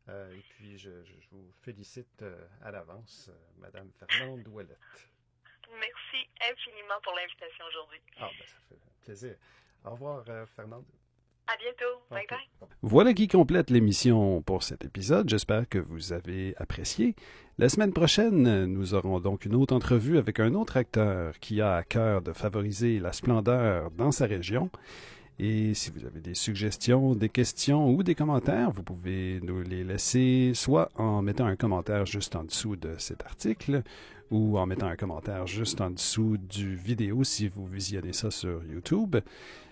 Et puis, je vous félicite à l'avance, Madame Fernande Ouellette. Merci infiniment pour l'invitation aujourd'hui. Ça fait plaisir. Au revoir, Fernande. À bientôt. Bye bye. Voilà qui complète l'émission pour cet épisode. J'espère que vous avez apprécié. La semaine prochaine, nous aurons donc une autre entrevue avec un autre acteur qui a à cœur de favoriser la splendeur dans sa région. Et si vous avez des suggestions, des questions ou des commentaires, vous pouvez nous les laisser soit en mettant un commentaire juste en dessous de cet article ou en mettant un commentaire juste en dessous du vidéo si vous visionnez ça sur YouTube.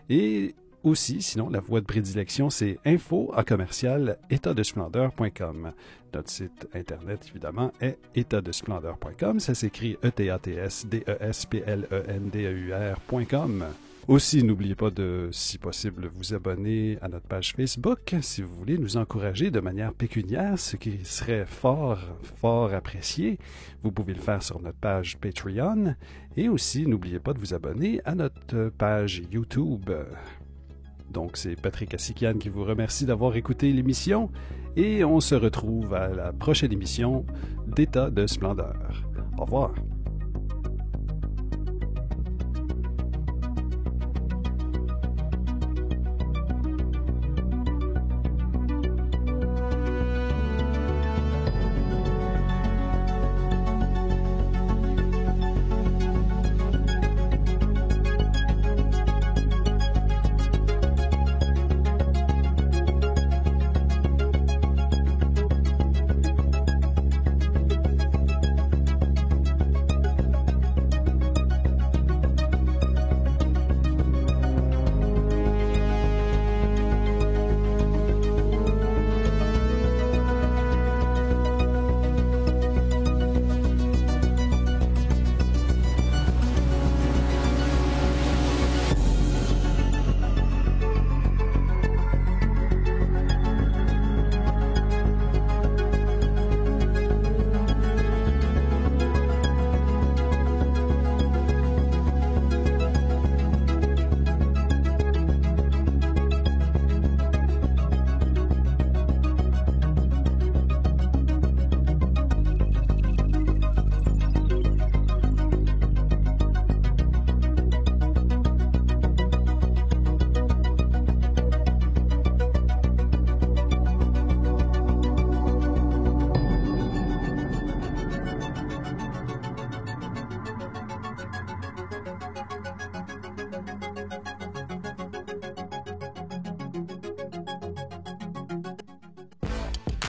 Et aussi, sinon, la voie de prédilection, c'est info@étatdesplendeur.com. Notre site internet, évidemment, est étatdesplendeur.com. Ça s'écrit ETATSDESPLENDEUR.com. Aussi, n'oubliez pas de, si possible, vous abonner à notre page Facebook si vous voulez nous encourager de manière pécuniaire, ce qui serait fort, fort apprécié. Vous pouvez le faire sur notre page Patreon. Et aussi, n'oubliez pas de vous abonner à notre page YouTube. Donc, c'est Patrick Assikian qui vous remercie d'avoir écouté l'émission et on se retrouve à la prochaine émission d'État de Splendeur. Au revoir.